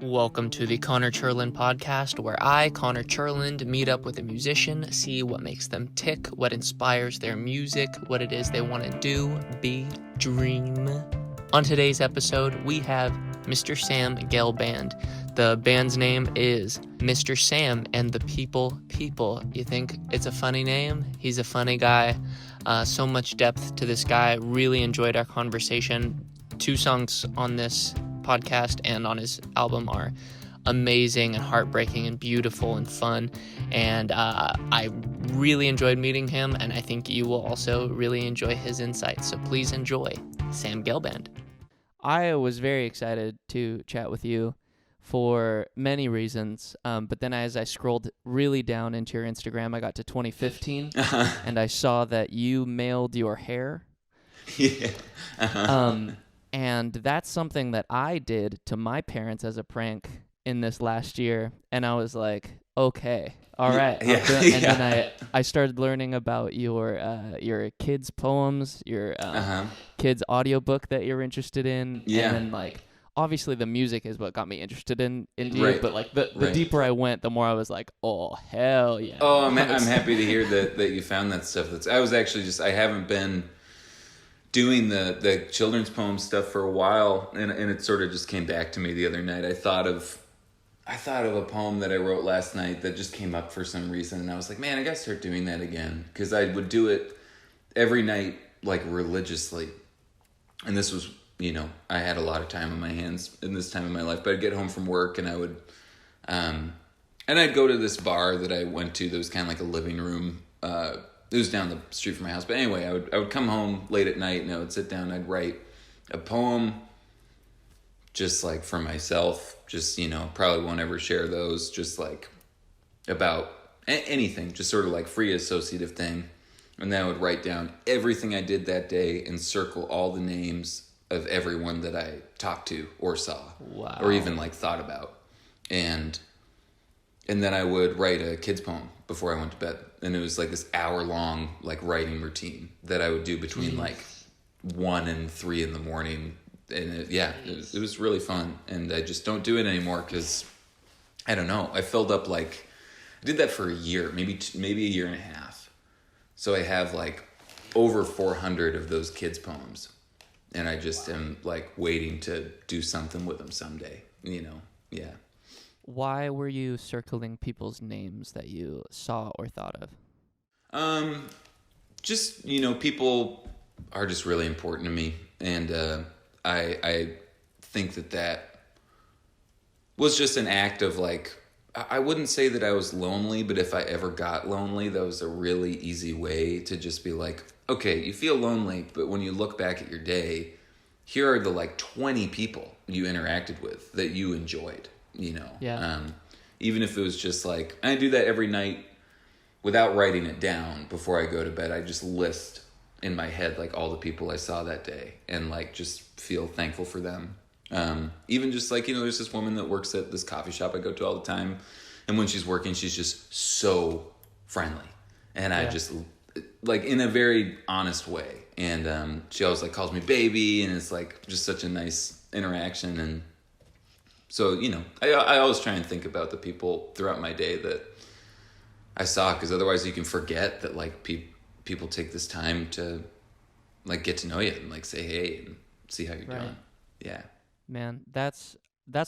Welcome to the Cherland podcast, where I, Connor Cherland, meet up with a musician, see what makes them tick, what inspires their music, what it is they want to do, be, dream. On today's episode, we have Mr. Sam Gelband. The band's name is Mr. Sam and the People. You think it's a funny name? He's a funny guy. So much depth to this guy. Really enjoyed our conversation. 2 songs on this podcast and on his album are amazing and heartbreaking and beautiful and fun, and I really enjoyed meeting him, and I think you will also really enjoy his insights. So please enjoy Sam Gelband. I was very excited to chat with you for many reasons, but then as I scrolled really down into your Instagram, I got to 2015 and I saw that you mailed your hair. Yeah. And that's something that I did to my parents as a prank in this last year. And I was like, okay, all right. Yeah. And then I started learning about your kids' poems, your kids' audiobook that you're interested in. Yeah. And then, obviously the music is what got me interested in you. Right. But, the deeper I went, the more I was like, oh, hell yeah. Oh, I'm happy to hear that you found that stuff. I was actually I haven't been doing the children's poem stuff for a while, and it sort of just came back to me the other night. I thought of a poem that I wrote last night that just came up for some reason, and I was like, man, I gotta start doing that again, because I would do it every night, religiously. And this was, I had a lot of time on my hands in this time of my life, but I'd get home from work and I would, and I'd go to this bar that I went to that was kind of like a living room. It was down the street from my house. But anyway, I would come home late at night and I would sit down and I'd write a poem just for myself. Just, probably won't ever share those. Just about anything. Just sort of free associative thing. And then I would write down everything I did that day and circle all the names of everyone that I talked to or saw. Wow. Or even thought about. And then I would write a kid's poem before I went to bed. And it was this hour-long writing routine that I would do between 1 and 3 in the morning. And it was really fun. And I just don't do it anymore because, I don't know, I filled up I did that for a year, maybe a year and a half. So I have over 400 of those kids' poems. And I just am waiting to do something with them someday, yeah. Why were you circling people's names that you saw or thought of? Just, people are just really important to me. And I think that was just an act of I wouldn't say that I was lonely, but if I ever got lonely, that was a really easy way to just be okay, you feel lonely, but when you look back at your day, here are the 20 people you interacted with that you enjoyed. Yeah. Even if it was just I do that every night without writing it down before I go to bed. I just list in my head all the people I saw that day and just feel thankful for them. Even just there's this woman that works at this coffee shop I go to all the time, and when she's working, she's just so friendly, and I just in a very honest way, and she always calls me baby, and it's just such a nice interaction. And so, I always try and think about the people throughout my day that I saw, because otherwise you can forget that, people take this time to, get to know you and, say hey and see how you're doing. Yeah. Man, that's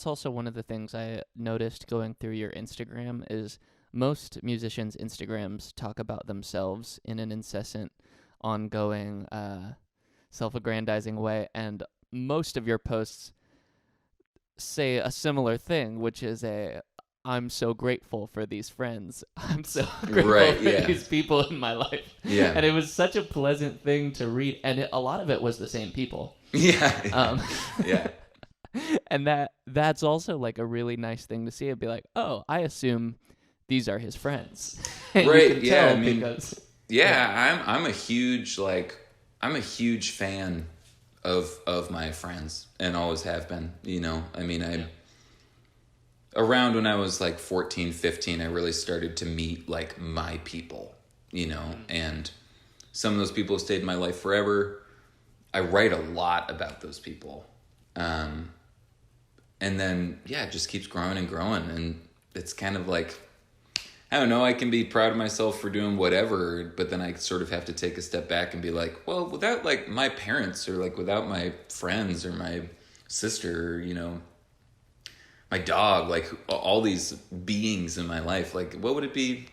also one of the things I noticed going through your Instagram is most musicians' Instagrams talk about themselves in an incessant, ongoing, self-aggrandizing way, and most of your posts say a similar thing, which is I'm so grateful for these friends. I'm so grateful for these people in my life. Yeah. And it was such a pleasant thing to read. And a lot of it was the same people. Yeah. Yeah. And that's also a really nice thing to see. It'd be oh, I assume these are his friends. And right. You can yeah. tell I mean, because, I'm a huge, I'm a huge fan of my friends and always have been, around when I was 14, 15, I really started to meet my people, and some of those people have stayed in my life forever. I write a lot about those people. And then, yeah, it just keeps growing and growing. And it's kind of like, I don't know, I can be proud of myself for doing whatever, but then I sort of have to take a step back and be like, well, without like my parents or like without my friends or my sister, you know, my dog, like all these beings in my life, like what would it be?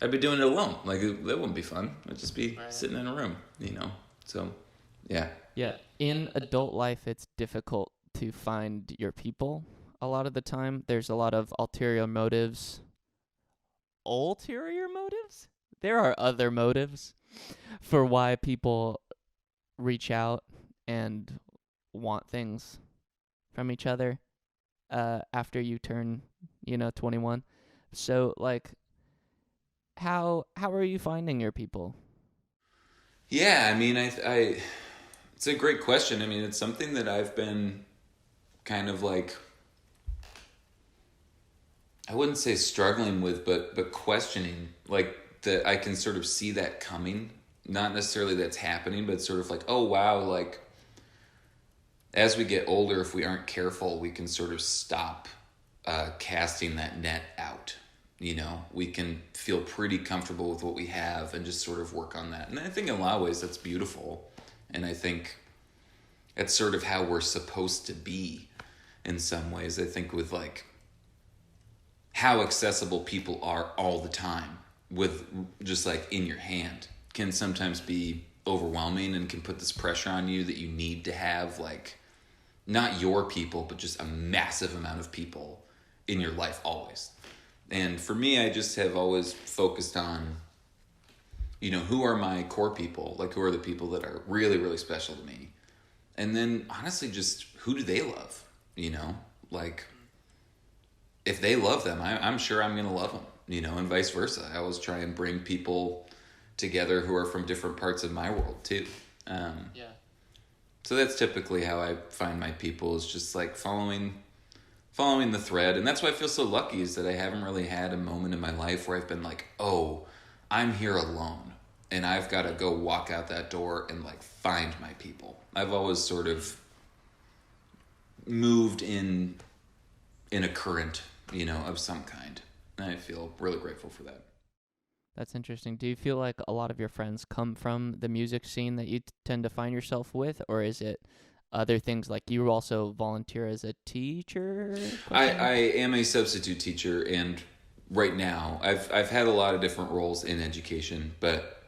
I'd be doing it alone. Like that wouldn't be fun. I'd just be sitting in a room, you know? So, yeah. Yeah. In adult life, it's difficult to find your people a lot of the time. There's a lot of ulterior motives. Ulterior motives? There are other motives for why people reach out and want things from each other after you turn, 21. So, like, how are you finding your people? Yeah, I mean, I it's a great question. I mean, it's something that I've been kind of like, I wouldn't say struggling with, but questioning. Like that, I can sort of see that coming. Not necessarily that's happening, but sort of like, oh wow, like as we get older, if we aren't careful, we can sort of stop casting that net out. You know, we can feel pretty comfortable with what we have and just sort of work on that. And I think in a lot of ways that's beautiful. And I think that's sort of how we're supposed to be in some ways. I think with like how accessible people are all the time with just like in your hand can sometimes be overwhelming and can put this pressure on you that you need to have like not your people, but just a massive amount of people in your life always. And for me, I just have always focused on, you know, who are my core people? Like, who are the people that are really, really special to me? And then, honestly, just who do they love? You know, like, if they love them, I'm sure I'm going to love them, you know, and vice versa. I always try and bring people together who are from different parts of my world, too. So that's typically how I find my people, is just, like, following the thread. And that's why I feel so lucky, is that I haven't really had a moment in my life where I've been like, oh, I'm here alone and I've got to go walk out that door and like find my people. I've always sort of moved in a current, you know, of some kind. And I feel really grateful for that. That's interesting. Do you feel like a lot of your friends come from the music scene that you tend to find yourself with, or is it other things, like you also volunteer as a teacher? I am a substitute teacher, and right now I've had a lot of different roles in education, but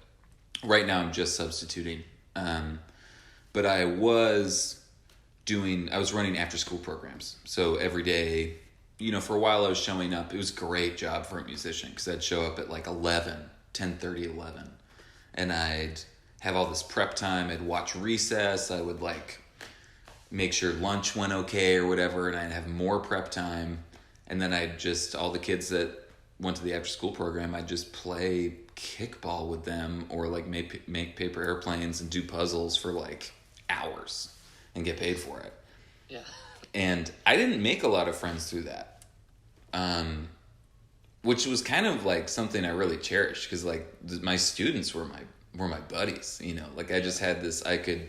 right now I'm just substituting. But I was running after school programs. So every day, you know, for a while I was showing up. It was a great job for a musician, because I'd show up at like 10:30, 11. And I'd have all this prep time. I'd watch recess. I would like make sure lunch went okay or whatever, and I'd have more prep time. And then all the kids that went to the after school program, I'd just play kickball with them, or like make paper airplanes and do puzzles for like hours and get paid for it. Yeah. And I didn't make a lot of friends through that, which was kind of like something I really cherished, because like my students were my buddies, you know. Like I just had this, I could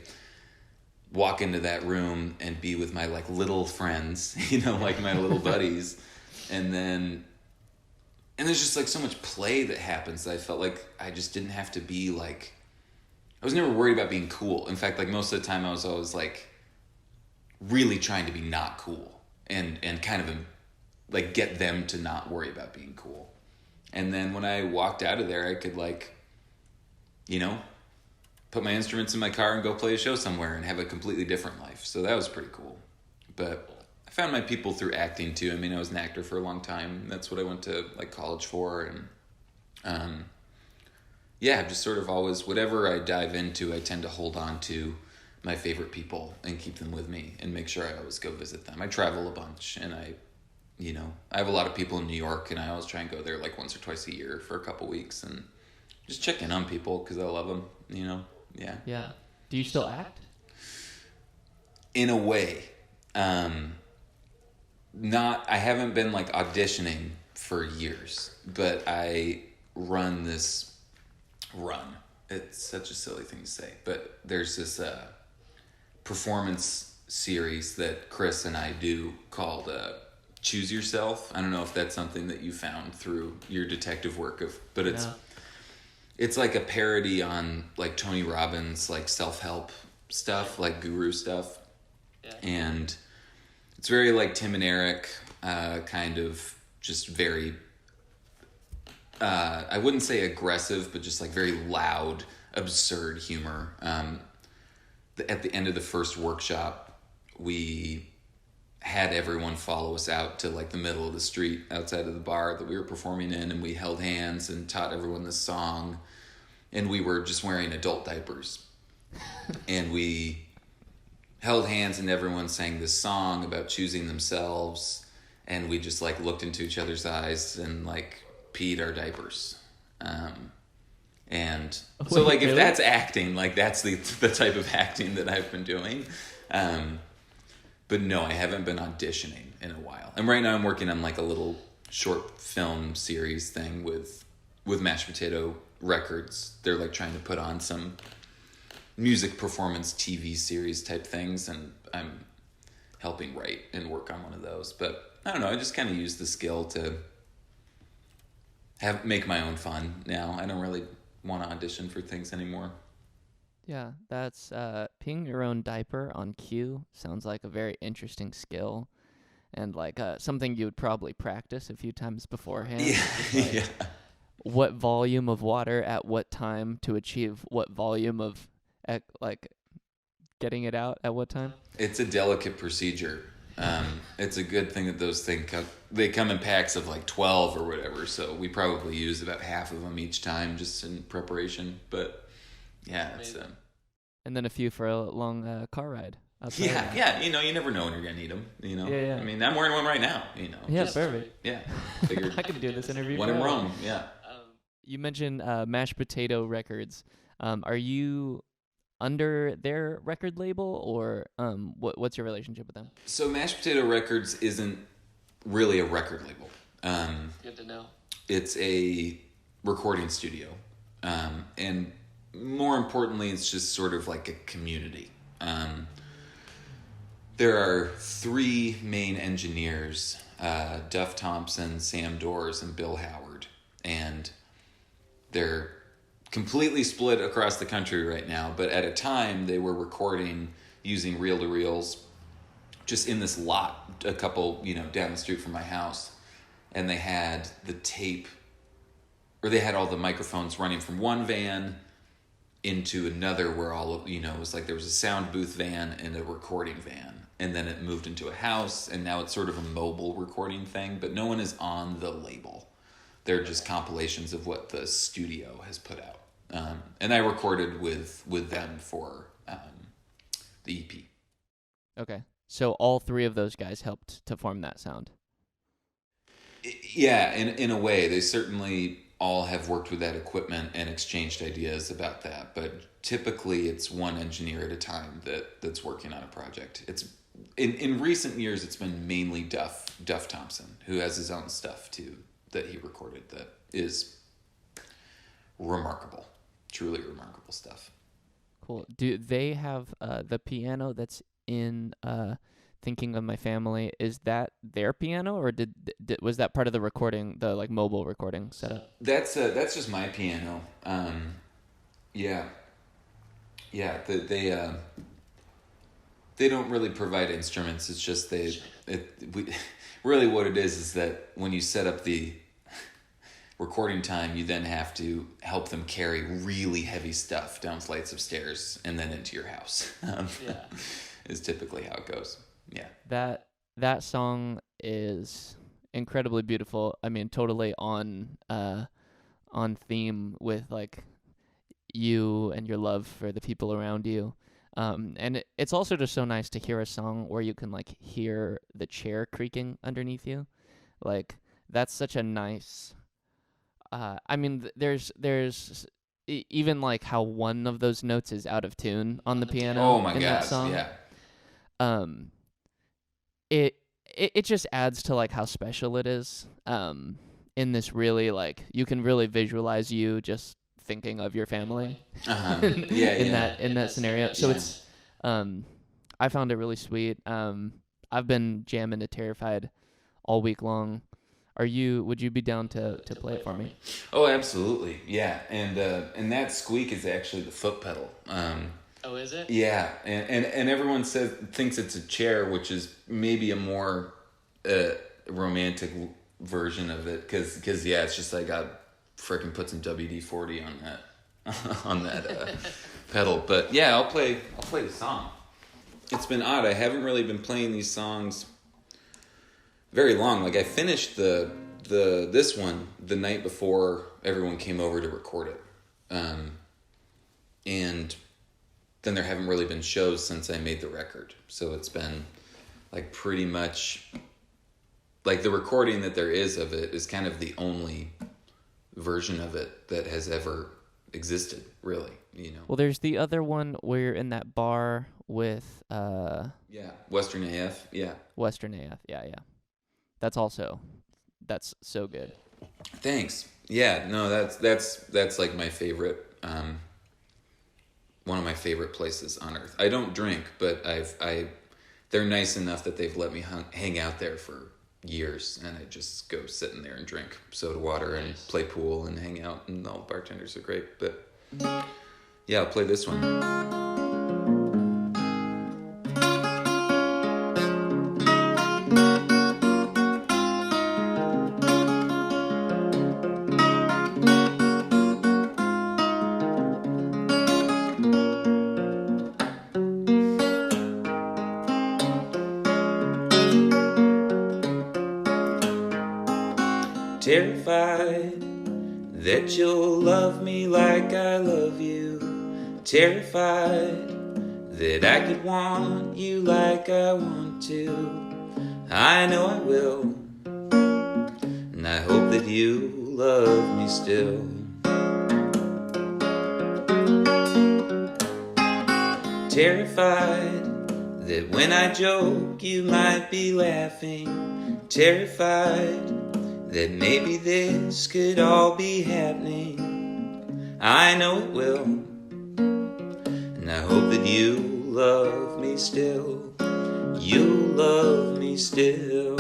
walk into that room and be with my like little friends, you know, like my little buddies. And there's just like so much play that happens that I felt like I just didn't have to be like, I was never worried about being cool. In fact, like most of the time I was always like really trying to be not cool and kind of like get them to not worry about being cool. And then when I walked out of there, I could like, you know, put my instruments in my car and go play a show somewhere and have a completely different life. So that was pretty cool. But I found my people through acting too. I mean, I was an actor for a long time. That's what I went to like college for. And yeah, just sort of always, whatever I dive into, I tend to hold on to my favorite people and keep them with me and make sure I always go visit them. I travel a bunch, and I have a lot of people in New York, and I always try and go there like once or twice a year for a couple weeks and just check in on people because I love them, you know? Yeah. Yeah. Do you still act? In a way. I haven't been like auditioning for years, but I run. It's such a silly thing to say, but there's this performance series that Chris and I do called Choose Yourself. I don't know if that's something that you found through your detective work, but it's like a parody on like Tony Robbins, like self-help stuff, like guru stuff. Yeah. And it's very like Tim and Eric, kind of just very, I wouldn't say aggressive, but just like very loud, absurd humor. At the end of the first workshop, we had everyone follow us out to like the middle of the street outside of the bar that we were performing in, and we held hands and taught everyone this song, and we were just wearing adult diapers. And we held hands and everyone sang this song about choosing themselves, and we just like looked into each other's eyes and like peed our diapers. And so like if that's acting, like that's the type of acting that I've been doing. But no, I haven't been auditioning in a while. And right now I'm working on like a little short film series thing with Mashed Potato Records. They're like trying to put on some music performance TV series type things, and I'm helping write and work on one of those. But I don't know, I just kind of use the skill to make my own fun now. I don't really want to audition for things anymore. Yeah, that's peeing your own diaper on cue sounds like a very interesting skill, and like something you would probably practice a few times beforehand. Yeah, like, yeah. What volume of water at what time to achieve what volume of like getting it out at what time? It's a delicate procedure. It's a good thing that those things they come in packs of like 12 or whatever, so we probably use about half of them each time just in preparation. But yeah, it's and then a few for a long car ride. Yeah, you know, you never know when you're gonna need them. You know, yeah. I mean, I'm wearing one right now. You know, yeah, perfect. Yeah, figured I could do this interview. When in Rome, yeah. You mentioned Mashed Potato Records. Are you under their record label, or what's your relationship with them? So Mashed Potato Records isn't really a record label. Good to know. It's a recording studio, and more importantly, it's just sort of like a community. There are three main engineers, Duff Thompson, Sam Doors, and Bill Howard, and they're completely split across the country right now, but at a time they were recording using reel-to-reels just in this lot a couple, down the street from my house. And they had the tape, or they had all the microphones running from one van into another where all, it was like there was a sound booth van and a recording van. And then it moved into a house, and now it's sort of a mobile recording thing, but no one is on the label. They're just compilations of what the studio has put out. And I recorded with them for the EP. Okay. So all three of those guys helped to form that sound. Yeah, in a way. They certainly all have worked with that equipment and exchanged ideas about that. But typically it's one engineer at a time that's working on a project. It's in recent years it's been mainly Duff Thompson, who has his own stuff too that he recorded that is remarkable. Truly remarkable stuff. Cool. Do they have the piano that's in Thinking of My Family? Is that their piano, or was that part of the recording, the like mobile recording setup? That's just my piano. Yeah. They don't really provide instruments. It's just really what it is that when you set up the recording time, you then have to help them carry really heavy stuff down flights of stairs and then into your house. Is typically how it goes. Yeah. That song is incredibly beautiful. I mean, totally on theme with like you and your love for the people around you. And it's also just so nice to hear a song where you can like hear the chair creaking underneath you. Like that's such a nice. I mean, there's even like how one of those notes is out of tune on the piano. Oh my in God! That song. Yeah. It just adds to like how special it is. In this really like you can really visualize you just thinking of your family. Uh-huh. In that scenario. So it's I found it really sweet. I've been jamming to Terrified all week long. Would you be down to play it for me? Oh, absolutely. Yeah. And that squeak is actually the foot pedal. Oh, is it? Yeah. And everyone thinks it's a chair, which is maybe a more romantic version of it. Cause yeah, it's just like I freaking put some WD-40 on that pedal. But yeah, I'll play the song. It's been odd. I haven't really been playing these songs very long. Like I finished this one the night before everyone came over to record it. And then there haven't really been shows since I made the record. So it's been like pretty much like the recording that there is of it is kind of the only version of it that has ever existed, really, Well, there's the other one where you're in that bar with Western AF, Western AF, yeah. That's so good. Thanks. Yeah, no, that's like my favorite, one of my favorite places on earth. I don't drink, but they're nice enough that they've let me hang out there for years, and I just go sit in there and drink soda water and play pool and hang out, and all the bartenders are great. But yeah, I'll play this one. Terrified that you'll love me like I love you. Terrified that I could want you like I want to. I know I will, and I hope that you love me still. Terrified that when I joke you might be laughing. Terrified that maybe this could all be happening. I know it will, and I hope that you love me still. You love me still.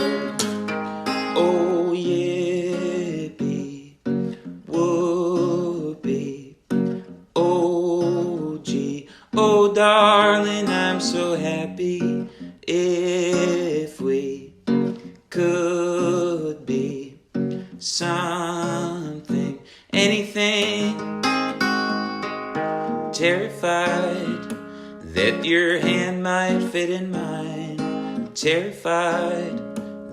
Oh, yippee, whoopee. Oh, gee, oh, darling, I'm so happy if we could be something, anything. Terrified that your hand might fit in mine. Terrified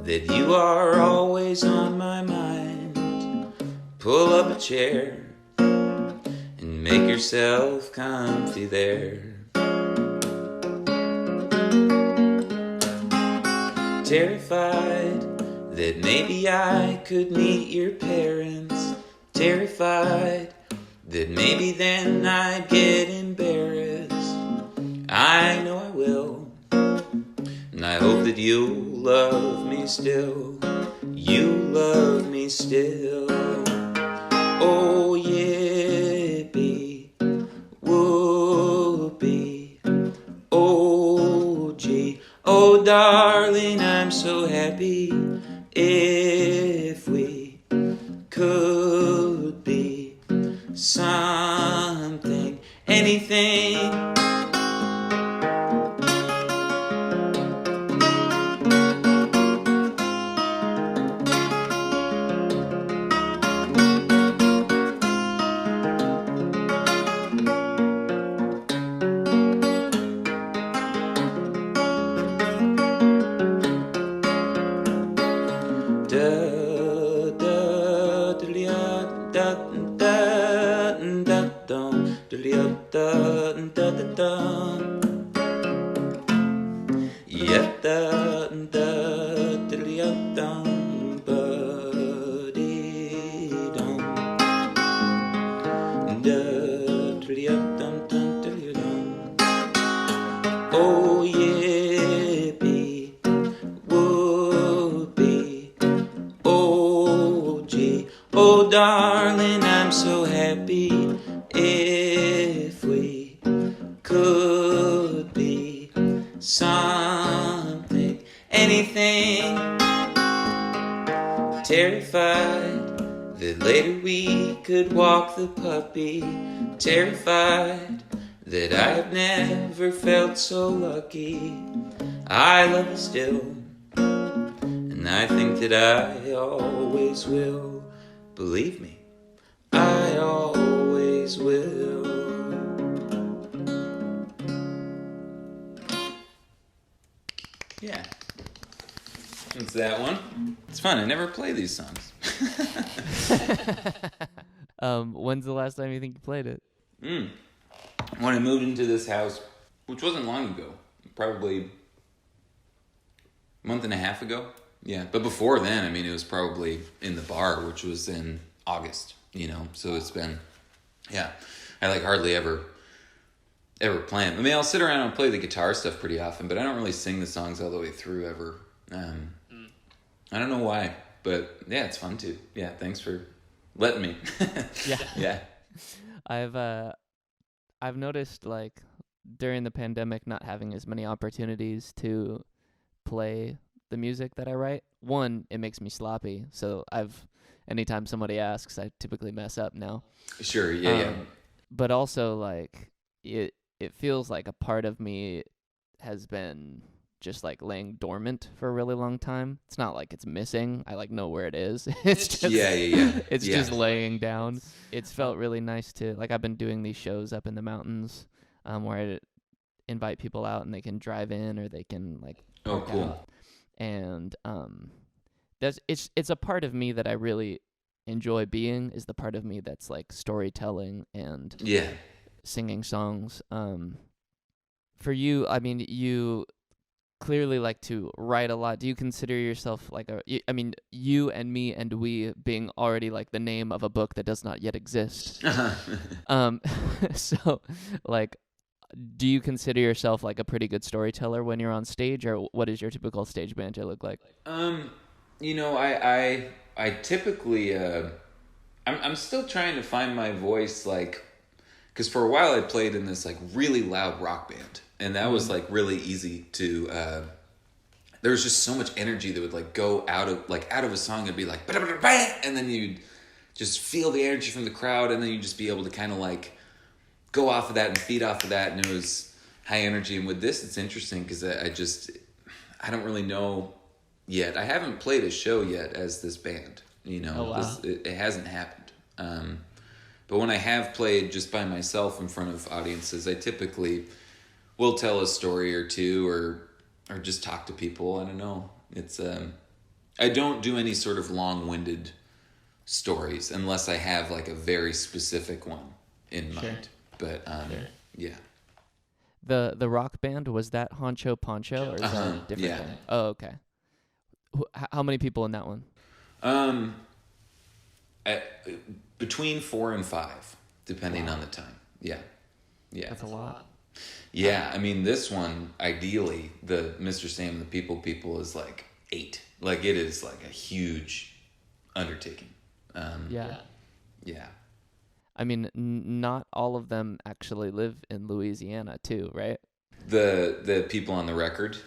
that you are always on my mind. Pull up a chair and make yourself comfy there. Terrified that maybe I could meet your parents. Terrified that maybe then I'd get embarrassed. I know I will, and I hope that you'll love me still. You love me still. Oh, yippee, whoopee. Oh, gee, oh, darling, I'm so happy if we could be something, anything. Oh, yippee, whoopee. Oh, Terrified that later we could walk the puppy. Terrified that I've never felt so lucky. I love you still, and I think that I always will. Believe me, I always will. Yeah. It's that one. It's fun. I never play these songs. When's the last time you think you played it? When I moved into this house, which wasn't long ago, probably a month and a half ago. Yeah, but before then, I mean, it was probably in the bar, which was in August, so it's been, yeah, I like hardly ever play them. I mean, I'll sit around and play the guitar stuff pretty often, but I don't really sing the songs all the way through ever. I don't know why, but yeah, it's fun too. Yeah, thanks for letting me. Yeah. I've noticed, like, during the pandemic not having as many opportunities to play the music that I write. One, it makes me sloppy, so anytime somebody asks, I typically mess up now. Sure, yeah. But also, like, it feels like a part of me has been just, like, laying dormant for a really long time. It's not like it's missing. I, like, know where it is. It's just It's just laying down. It's felt really nice to, like, I've been doing these shows up in the mountains, where I invite people out and they can drive in or they can, like, oh, cool. out. And it's a part of me that I really enjoy being, is the part of me that's, like, storytelling and singing songs. For you, I mean, you clearly like to write a lot. Do you consider yourself like you and me and we being already like the name of a book that does not yet exist? So, like, do you consider yourself like a pretty good storyteller when you're on stage, or what does your typical stage banter look like? I typically I'm still trying to find my voice, like, because for a while I played in this, like, really loud rock band, and that was, like, really easy to there was just so much energy that would, like, go out of a song. It'd be like ba-da-ba-da-ba, and then you'd just feel the energy from the crowd, and then you'd just be able to kind of, like, go off of that and feed off of that, and it was high energy. And with this, it's interesting because I don't really know yet. I haven't played a show yet as this band, Oh, wow. It hasn't happened. But when I have played just by myself in front of audiences, I typically will tell a story or two, or just talk to people. I don't know. It's I don't do any sort of long-winded stories unless I have, like, a very specific one in mind. But yeah. The rock band, was that Honcho Poncho, or is that a different thing? Oh, okay. How many people in that one? Between 4 and 5, depending on the time. Yeah. That's a lot. Yeah, I mean, this one, ideally, the Mr. Sam and the People is like 8. Like, it is like a huge undertaking. Yeah. I mean, not all of them actually live in Louisiana, too, right? The people on the record?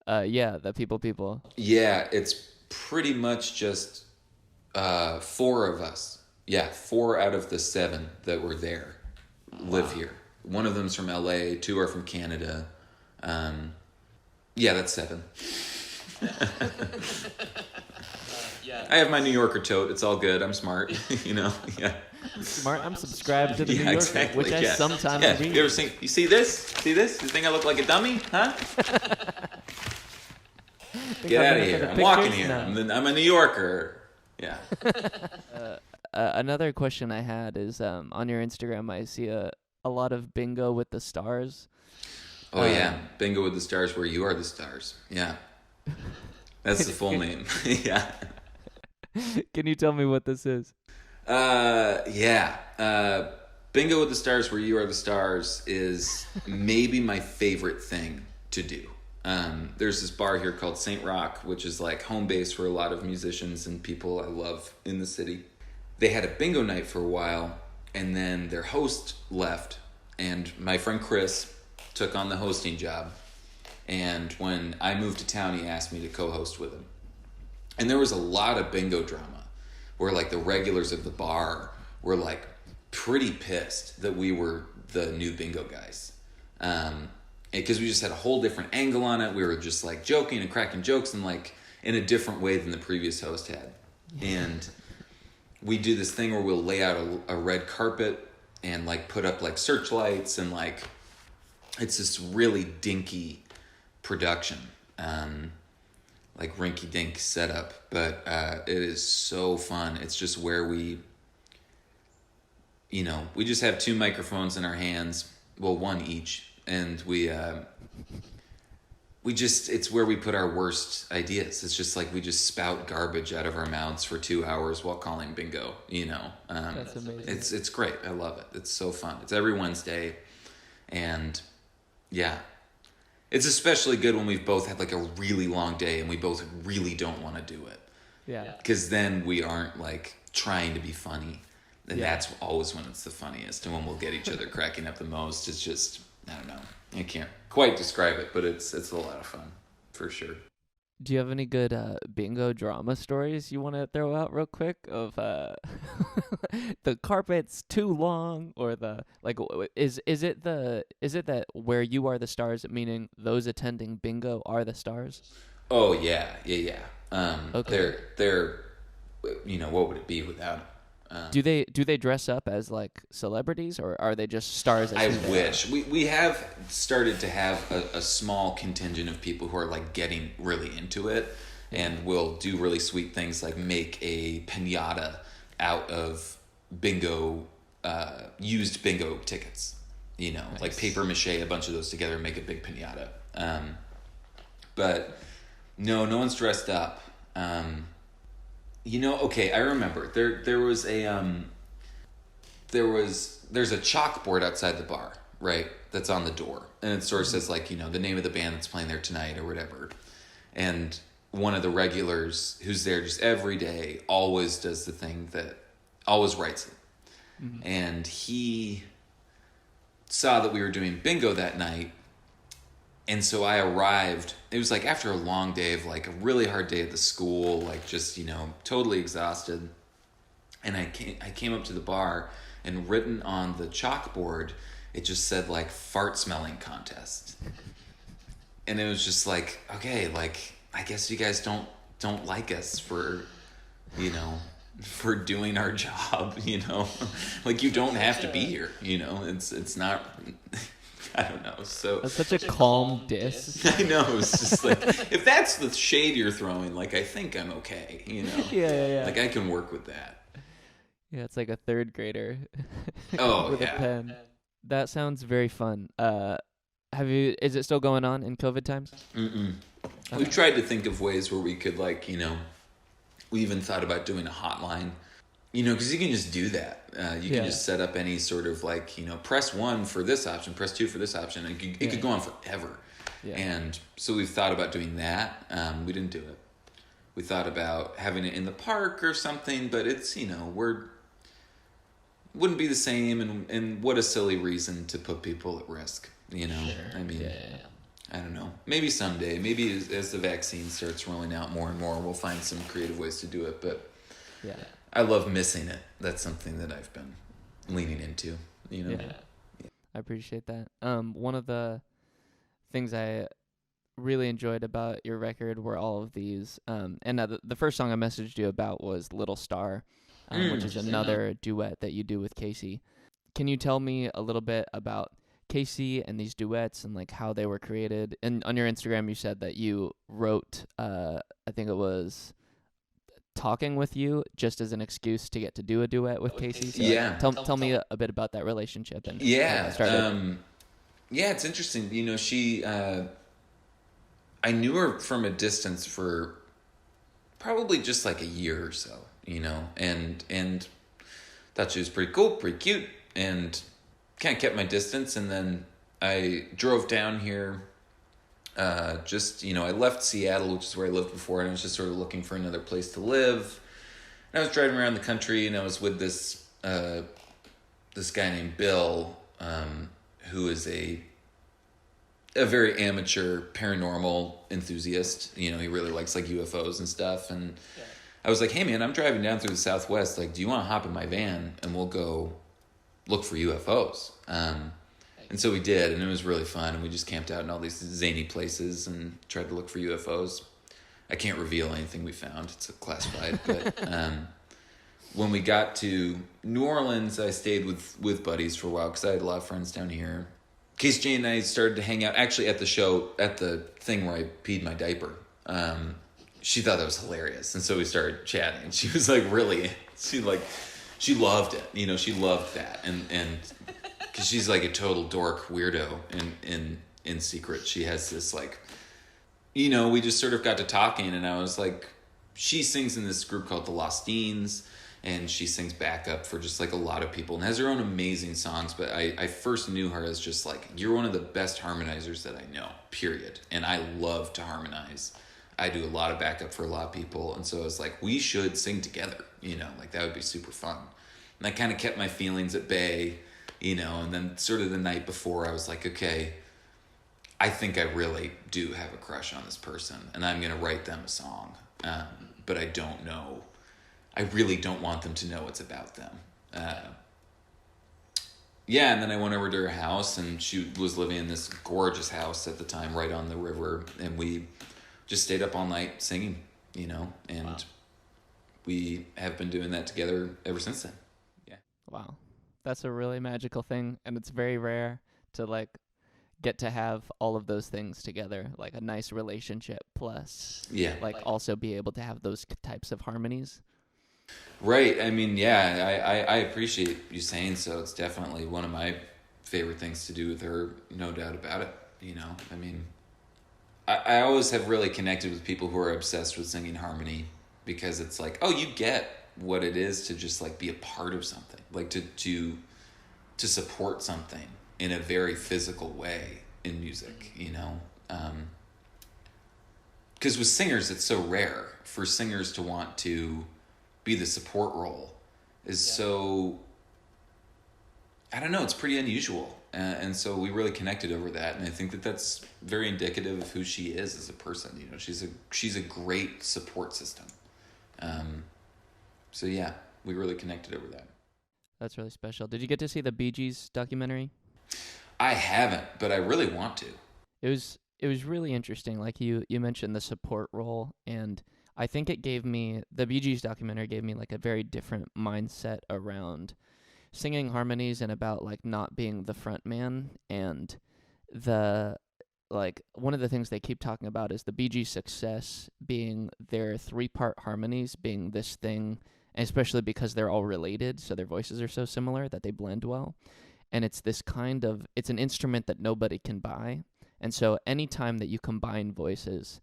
Yeah, the people. Yeah, it's pretty much just 4 of us. Yeah, 4 out of the 7 that were there live here. One of them's from LA, 2 are from Canada. Yeah, that's 7. I have my New Yorker tote. It's all good. I'm smart, Yeah. Smart. I'm subscribed to the New Yorker, exactly, which I sometimes read. You ever seen? You see this? You think I look like a dummy? Huh? Get out of here! I'm walking here. No. I'm a New Yorker. Yeah. Another question I had is, on your Instagram, I see a lot of bingo with the stars. Oh yeah, bingo with the stars, where you are the stars. Yeah, that's the full name. Yeah. Can you tell me what this is? Yeah. Bingo with the stars, where you are the stars is maybe my favorite thing to do. There's this bar here called St. Rock, which is like home base for a lot of musicians and people I love in the city. They had a bingo night for a while, and then their host left, and my friend Chris took on the hosting job. And when I moved to town, he asked me to co-host with him. And there was a lot of bingo drama where like the regulars of the bar were like pretty pissed that we were the new bingo guys. Because we just had a whole different angle on it. We were just like joking and cracking jokes and like in a different way than the previous host had. And we do this thing where we'll lay out a red carpet and like put up like searchlights and like it's this really dinky production, like rinky dink setup, but it is so fun. It's just where we just have 2 microphones in our hands, well, 1 each, and it's where we put our worst ideas. It's just like we just spout garbage out of our mouths for 2 hours while calling bingo, That's amazing. It's great. I love it. It's so fun. It's every Wednesday. And yeah, it's especially good when we've both had like a really long day and we both really don't want to do it. Yeah. Because then we aren't like trying to be funny. And that's always when it's the funniest and when we'll get each other cracking up the most. It's just, I don't know. I can't quite describe it, but it's a lot of fun for sure. Do you have any good bingo drama stories you want to throw out real quick of the carpet's too long, or the like? Is it that where you are the stars, meaning those attending bingo are the stars? Oh yeah. Okay. They're what would it be without them? Do they dress up as like celebrities, or are they just stars? I wish. We have started to have a small contingent of people who are like getting really into it, and will do really sweet things like make a piñata out of bingo, used bingo tickets. Nice. Like paper mache a bunch of those together and make a big piñata. But no one's dressed up. Okay, I remember there's a chalkboard outside the bar, right? That's on the door. And it sort of says like, the name of the band that's playing there tonight or whatever. And one of the regulars who's there just every day always does the thing that always writes it. Mm-hmm. And he saw that we were doing bingo that night. And so I arrived, it was like after a long day of like a really hard day at the school, like just, totally exhausted. And I came up to the bar, and written on the chalkboard, it just said like fart smelling contest. And it was just like, okay, like, I guess you guys don't like us for, for doing our job, like you don't have to be here, it's not... I don't know. So that's such a calm diss. I know. It's just like, if that's the shade you're throwing, like, I think I'm okay, Yeah. Like, I can work with that. Yeah, it's like a 3rd grader. Oh, with a pen. That sounds very fun. Is it still going on in COVID times? Mm-mm. Okay. We've tried to think of ways where we could, like, we even thought about doing a hotline. Because you can just do that. You can just set up any sort of like, press 1 for this option, press 2 for this option. And it could go on forever. Yeah. And so we've thought about doing that. We didn't do it. We thought about having it in the park or something, but it's, wouldn't be the same. And what a silly reason to put people at risk, Sure. I mean, I don't know. Maybe someday, maybe as the vaccine starts rolling out more and more, we'll find some creative ways to do it. But yeah. I love missing it. That's something that I've been leaning into, Yeah. I appreciate that. One of the things I really enjoyed about your record were all of these. And the first song I messaged you about was Little Star, which is another duet that you do with Casey. Can you tell me a little bit about Casey and these duets and like how they were created? And on your Instagram, you said that you wrote, I think it was Talking With You just as an excuse to get to do a duet with Casey. So tell me a bit about that relationship and how that started. It's interesting. She I knew her from a distance for probably just like a year or so, and thought she was pretty cool, pretty cute, and kind of kept my distance. And then I drove down here. I left Seattle, which is where I lived before, and I was just sort of looking for another place to live. And I was driving around the country, and I was with this guy named Bill, who is a a very amateur paranormal enthusiast. You know, he really likes like UFOs and stuff. And I was like, hey man, I'm driving down through the Southwest. Like, do you want to hop in my van and we'll go look for UFOs? And so we did, and it was really fun. And we just camped out in all these zany places and tried to look for UFOs. I can't reveal anything we found. It's a classified. But when we got to New Orleans, I stayed with buddies for a while because I had a lot of friends down here. Casey Jane and I started to hang out actually at the show, at the thing where I peed my diaper. She thought that was hilarious. And so we started chatting. And she was like, really? She loved it. You know, she loved that. And because she's like a total dork weirdo in secret. She has this like, you know, we just sort of got to talking. And I was like, she sings in this group called the Lostines. And she sings backup for just like a lot of people and has her own amazing songs. But I first knew her as just like, you're one of the best harmonizers that I know, period. And I love to harmonize. I do a lot of backup for a lot of people. And so I was like, we should sing together, you know, like that would be super fun. And I kind of kept my feelings at bay, you know, and then sort of the night before I was like, okay, I think I really do have a crush on this person and I'm going to write them a song. But I don't know. I really don't want them to know it's about them. Yeah, and then I went over to her house, and she was living in this gorgeous house at the time, right on the river, and we just stayed up all night singing, you know, and we have been doing that together ever since then. Yeah. Wow. That's a really magical thing, and it's very rare to, like, get to have all of those things together, like a nice relationship plus, like, also be able to have those types of harmonies. Right. I mean, yeah, I appreciate you saying so. It's definitely one of my favorite things to do with her, no doubt about it. You know, I mean, I always have really connected with people who are obsessed with singing harmony because it's like, oh, you get what it is to just like be a part of something, like to support something in a very physical way in music, you know? Because with singers, it's so rare for singers to want to be the support role is so, I don't know, it's pretty unusual. And so we really connected over that. And I think that that's very indicative of who she is as a person. You know, she's a great support system. So yeah, we really connected over that. That's really special. Did you get to see the Bee Gees documentary? I haven't, but I really want to. It was really interesting. Like you mentioned the support role, and I think it gave me, the Bee Gees documentary gave me like a very different mindset around singing harmonies and about like not being the front man. And like one of the things they keep talking about is the Bee Gees' success being their 3-part harmonies being this thing, and especially because they're all related, so their voices are so similar that they blend well. And it's this kind of, it's an instrument that nobody can buy. And so anytime that you combine voices,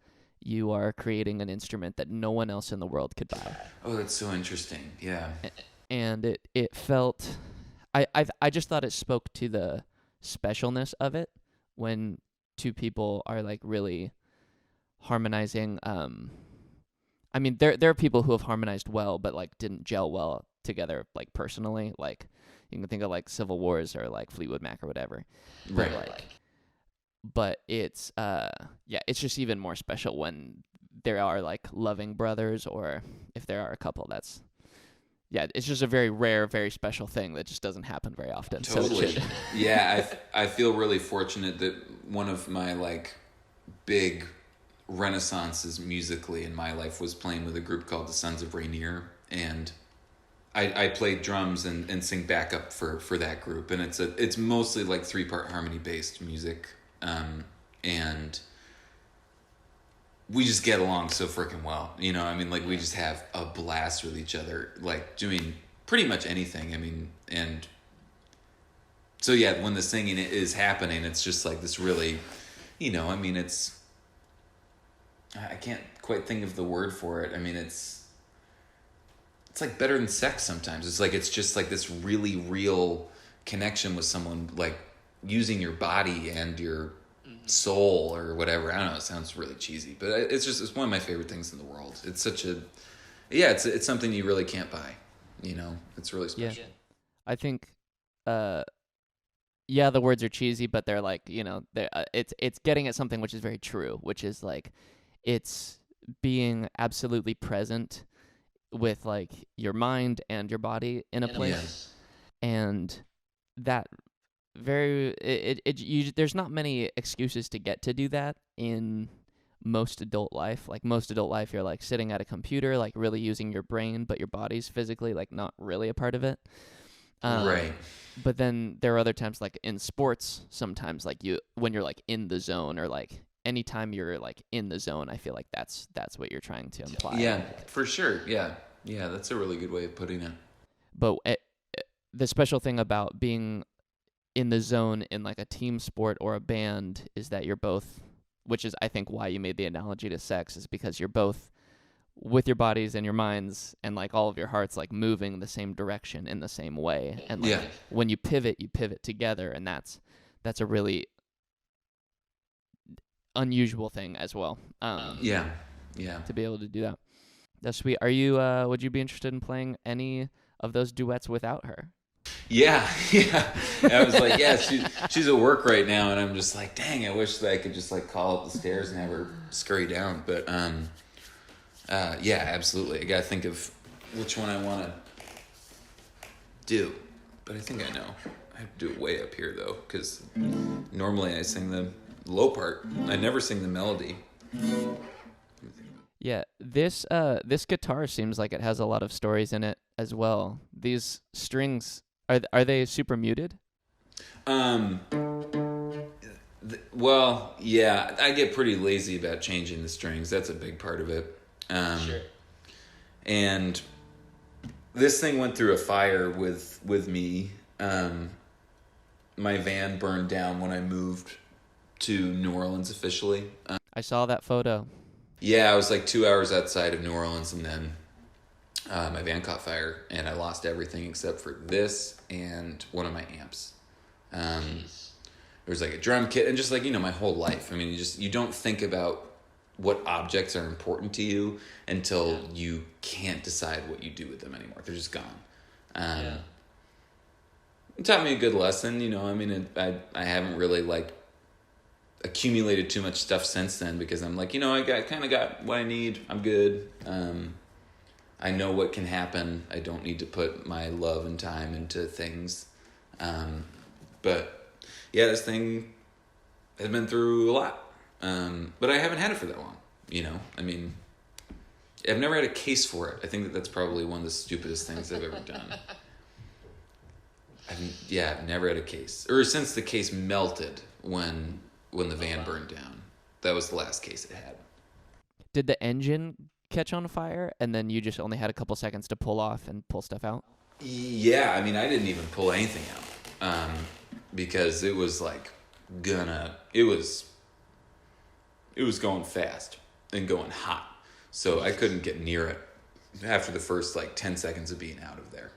you are creating an instrument that no one else in the world could buy. Oh, that's so interesting. Yeah. And it felt, I just thought it spoke to the specialness of it when two people are like really harmonizing. I mean, there are people who have harmonized well, but like didn't gel well together, like personally. Like you can think of like Civil Wars or like Fleetwood Mac or whatever. Right. But it's it's just even more special when there are like loving brothers, or if there are a couple. It's just a very rare, very special thing that just doesn't happen very often. Totally. So Yeah, I feel really fortunate that one of my like big renaissances musically in my life was playing with a group called the Sons of Rainier, and I played drums and sing backup for that group, and it's mostly like 3-part harmony based music. And we just get along so freaking well, you know. I mean, like we just have a blast with each other, like doing pretty much anything. I mean, and so yeah, when the singing is happening, it's just like this really, you know, I mean, I can't quite think of the word for it. I mean, it's like better than sex sometimes. It's like, it's just like this really real connection with someone, like using your body and your soul or whatever. I don't know, it sounds really cheesy, but it's one of my favorite things in the world. It's such a, it's something you really can't buy, you know. It's really special. Yeah. I think yeah, the words are cheesy, but they're like, it's getting at something which is very true, which is like it's being absolutely present with like your mind and your body in a place, and that there's not many excuses to get to do that in most adult life. Like most adult life, you're like sitting at a computer, like really using your brain, but your body's physically like not really a part of it. Right. But then there are other times, like in sports, sometimes like when you're like in the zone, or like anytime you're like in the zone, I feel like that's what you're trying to imply. Yeah, for sure. Yeah. Yeah, that's a really good way of putting it. But the special thing about being in the zone in like a team sport or a band is that you're both, which is I think why you made the analogy to sex, is because you're both with your bodies and your minds and like all of your hearts like moving the same direction in the same way, and like when you pivot together, and that's a really unusual thing as well. To be able to do that. That's sweet. Are you would you be interested in playing any of those duets without her? Yeah. I was like, yeah, she's at work right now, and I'm just like, dang, I wish that I could just like call up the stairs and have her scurry down. But yeah, absolutely. I gotta think of which one I want to do, but I think I know. I have to do it way up here though, because normally I sing the low part. I never sing the melody. Yeah, this guitar seems like it has a lot of stories in it as well. These strings, are they super muted? Well, yeah, I get pretty lazy about changing the strings. That's a big part of it. Sure. And this thing went through a fire with me. My van burned down when I moved to New Orleans officially. I saw that photo. Yeah, I was like 2 hours outside of New Orleans, and then my van caught fire, and I lost everything except for this and one of my amps. There was like a drum kit, and just like, my whole life. I mean, you don't think about what objects are important to you until you can't decide what you do with them anymore. They're just gone. It taught me a good lesson, I mean, I haven't really like accumulated too much stuff since then, because I'm like, I kind of got what I need. I'm good. I know what can happen. I don't need to put my love and time into things. But yeah, this thing has been through a lot. But I haven't had it for that long, I mean, I've never had a case for it. I think that's probably one of the stupidest things I've ever done. I've never had a case. Or since the case melted when the van burned down. That was the last case it had. Did the engine catch on fire, and then you just only had a couple seconds to pull off and pull stuff out? Yeah, I mean, I didn't even pull anything out. Because it was like it was going fast and going hot. So I couldn't get near it after the first like 10 seconds of being out of there.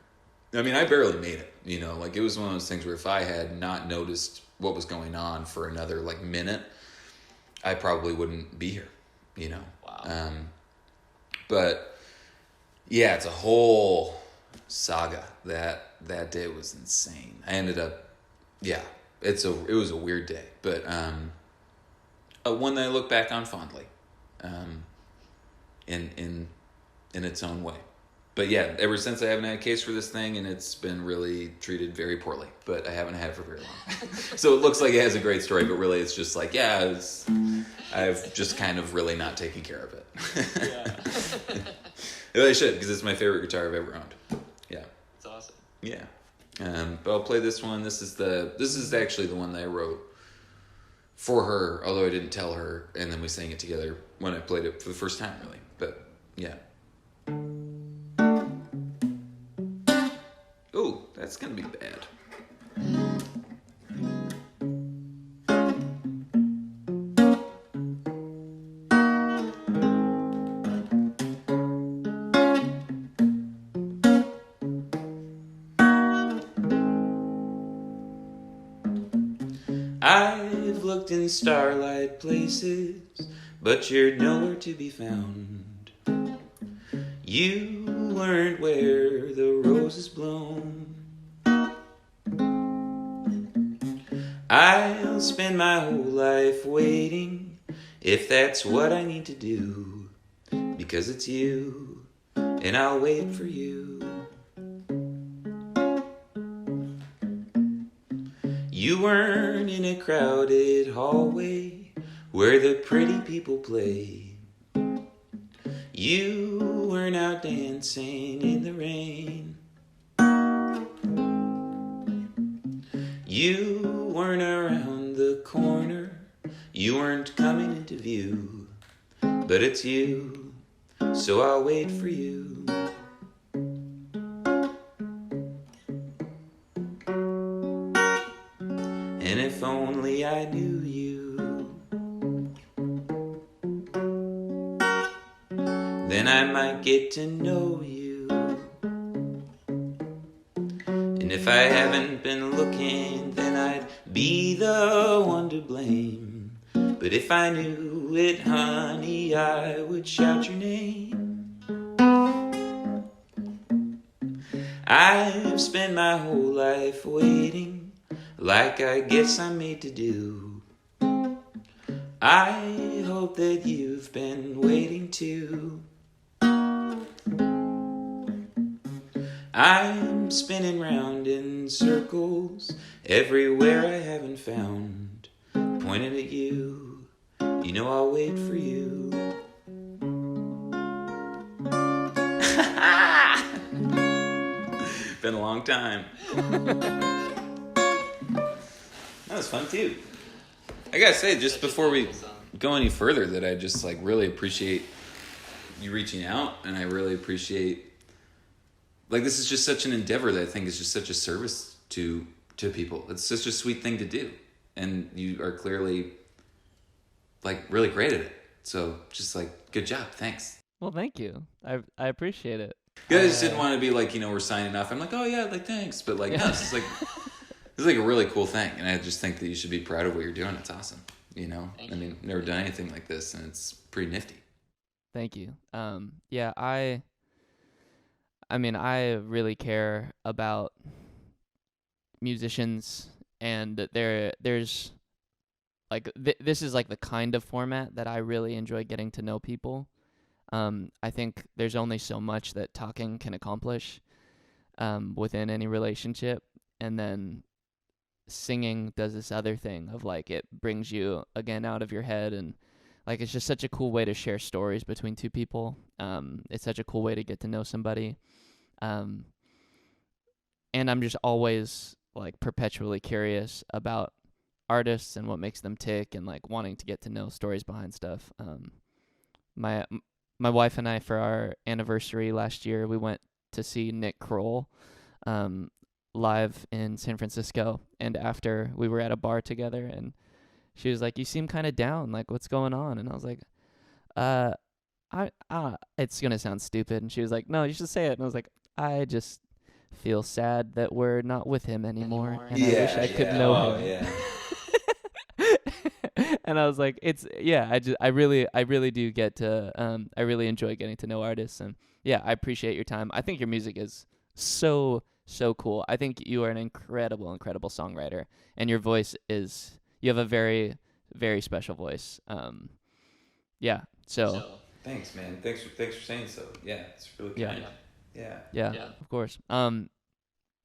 I mean, I barely made it, like it was one of those things where if I had not noticed what was going on for another like minute, I probably wouldn't be here, Wow. But yeah, it's a whole saga. That day was insane. I ended up, it was a weird day, but one that I look back on fondly, in its own way. But yeah, ever since I haven't had a case for this thing, and it's been really treated very poorly, but I haven't had it for very long. So it looks like it has a great story, but really it's just like, I've just kind of really not taken care of it. Yeah. I should, because it's my favorite guitar I've ever owned. Yeah. It's awesome. Yeah. But I'll play this one. This is actually the one that I wrote for her, although I didn't tell her, and then we sang it together when I played it for the first time, really. But yeah. Oh, that's gonna be bad. I've looked in starlight places, but you're nowhere to be found. You weren't where the roses bloom. I'll spend my whole life waiting, if that's what I need to do, because it's you, and I'll wait for you. You weren't in a crowded hallway where the pretty people play. You weren't out dancing in the rain. You weren't around the corner. You weren't coming into view. But it's you, so I'll wait for you. And if only I knew you, then I might get to know you. And if I haven't been looking, then I'd be the one to blame. But if I knew it, honey, I would shout your name. I've spent my whole life waiting, like I guess I'm made to do. I hope that you've been waiting too. I'm spinning round in circles everywhere I haven't found. Pointed at you, you know I'll wait for you. Been a long time. That was fun too. I gotta say, just before we go any further, that I just like really appreciate you reaching out, and I really appreciate, like, this is just such an endeavor that I think is just such a service to people. It's such a sweet thing to do, and you are clearly like really great at it. So just like, good job, thanks. Well, thank you. I appreciate it. I just didn't want to be like, we're signing off. I'm like, oh yeah, like thanks, but like, no, this is like a really cool thing, and I just think that you should be proud of what you're doing. It's awesome. I mean, never done anything like this, and it's pretty nifty. Thank you. Yeah, I mean, I really care about musicians, and that there's like this is like the kind of format that I really enjoy getting to know people. I think there's only so much that talking can accomplish within any relationship, and then singing does this other thing of like it brings you again out of your head, and like it's just such a cool way to share stories between two people. It's such a cool way to get to know somebody. And I'm just always like perpetually curious about artists and what makes them tick, and like wanting to get to know stories behind stuff. My wife and I, for our anniversary last year, we went to see Nick Kroll live in San Francisco, and after we were at a bar together, and she was like, "You seem kind of down, like what's going on?" And I was like, it's gonna sound stupid. And she was like, "No, you should say it." And I was like, "I just feel sad that we're not with him anymore. And I wish I could know him." Yeah. And I was like, I really do get to, I really enjoy getting to know artists, and yeah, I appreciate your time. I think your music is so cool. I think you are an incredible songwriter, and your voice you have a very, very special voice. Yeah. So Thanks, man. Thanks for saying so. Yeah, it's really kind. Yeah. Of course.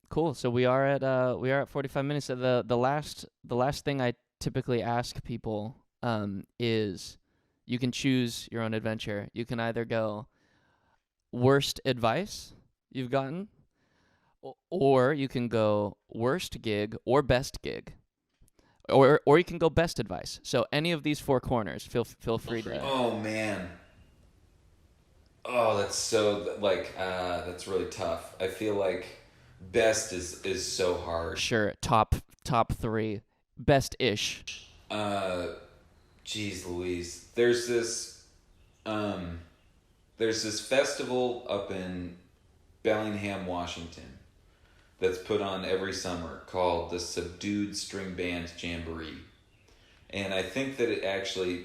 Cool. So we are at 45 minutes. So the last thing I typically ask people is, you can choose your own adventure. You can either go worst advice you've gotten, or you can go worst gig or best gig, or you can go best advice. So any of these four corners, feel free to. Oh man. Oh, that's so that's really tough. I feel like best is so hard. Sure, top three, best-ish. Geez Louise. There's this festival up in Bellingham, Washington, that's put on every summer called the Subdued String Band Jamboree. And I think that it actually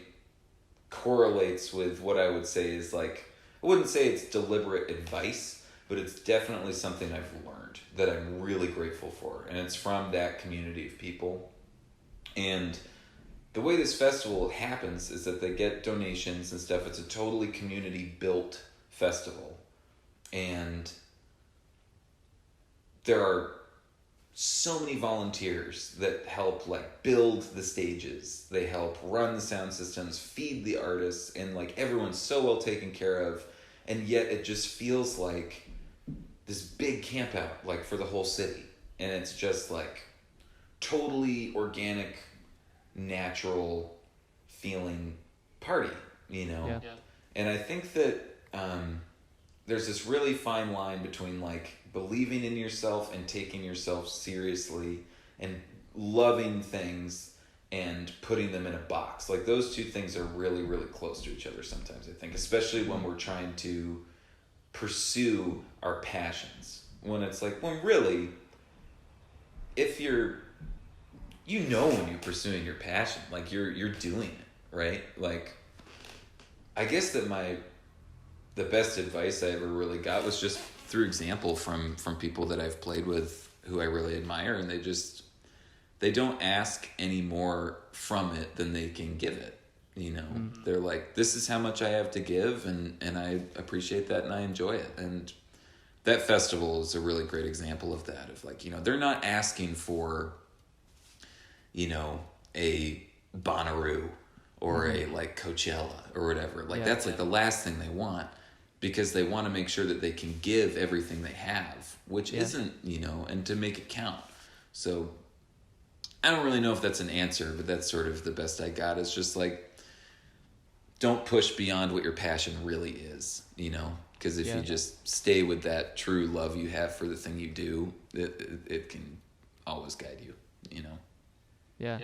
correlates with what I would say is like, I wouldn't say it's deliberate advice, but it's definitely something I've learned that I'm really grateful for. And it's from that community of people. And the way this festival happens is that they get donations and stuff. It's a totally community built festival. And there are so many volunteers that help like build the stages. They help run the sound systems, feed the artists, and like everyone's so well taken care of. And yet it just feels like this big camp out like for the whole city. And it's just like totally organic, natural feeling party, you know? Yeah. And I think that there's this really fine line between like believing in yourself and taking yourself seriously and loving things and putting them in a box. Like those two things are really, really close to each other sometimes, I think, especially when we're trying to pursue our passions. When it's like, when really, if you're, you know, when you're pursuing your passion, like you're doing it, right? Like, I guess that the best advice I ever really got was just through example from people that I've played with who I really admire, and they don't ask any more from it than they can give it, you know. Mm-hmm. They're like, this is how much I have to give, and I appreciate that and I enjoy it. And that festival is a really great example of that, of like, you know, they're not asking for, you know, a Bonnaroo or a like Coachella or whatever. Like that's like the last thing they want, because they want to make sure that they can give everything they have, which isn't, you know, and to make it count. So I don't really know if that's an answer, but that's sort of the best I got. It's just like, don't push beyond what your passion really is, you know, because if you just stay with that true love you have for the thing you do, it can always guide you, you know? Yeah.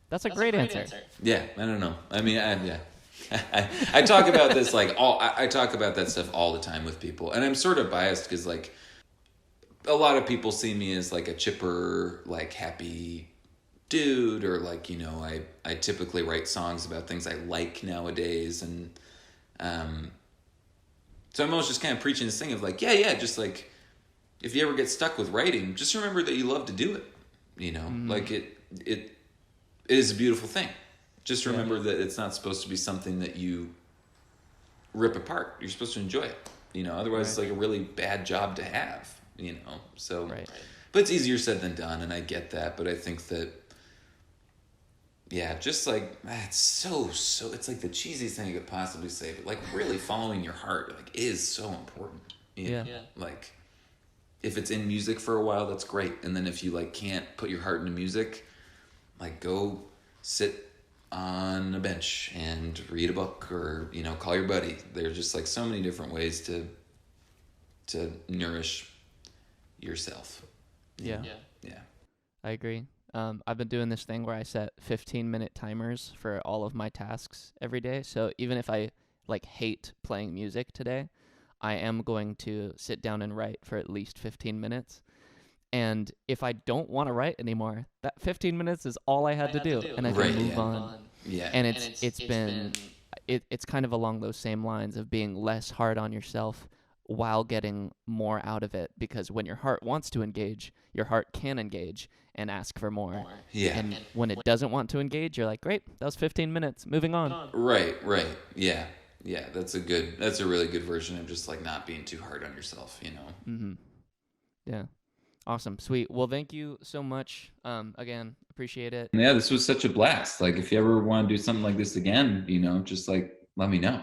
That's a great answer. Yeah. I don't know. I mean, I talk about this like I talk about that stuff all the time with people, and I'm sort of biased because like a lot of people see me as like a chipper, like happy dude, or like, you know, I typically write songs about things I like nowadays, and so I'm always just kind of preaching this thing of like, just like if you ever get stuck with writing, just remember that you love to do it, you know. Like it is a beautiful thing. Just remember that it's not supposed to be something that you rip apart. You're supposed to enjoy it, you know. Otherwise, it's like a really bad job to have, you know. So, but it's easier said than done, and I get that. But I think that, just like it's so it's like the cheesiest thing you could possibly say, but like really following your heart like is so important. You know? Like if it's in music for a while, that's great, and then if you like can't put your heart into music, like go sit on a bench and read a book, or, you know, call your buddy. There's just like so many different ways to nourish yourself. Yeah. I agree. I've been doing this thing where I set 15-minute timers for all of my tasks every day. So even if I like hate playing music today, I am going to sit down and write for at least 15 minutes. And if I don't want to write anymore, that 15 minutes is all I had to do, and I can move on. Yeah. And it's kind of along those same lines of being less hard on yourself while getting more out of it, because when your heart wants to engage, your heart can engage and ask for more. Yeah. And when it doesn't want to engage, you're like, great, that was 15 minutes, moving on. Right. Yeah. Yeah, that's a really good version of just like not being too hard on yourself, you know. Mm-hmm. Yeah. Awesome. Sweet. Well, thank you so much. Again, appreciate it. Yeah, this was such a blast. Like if you ever want to do something like this again, you know, just like let me know.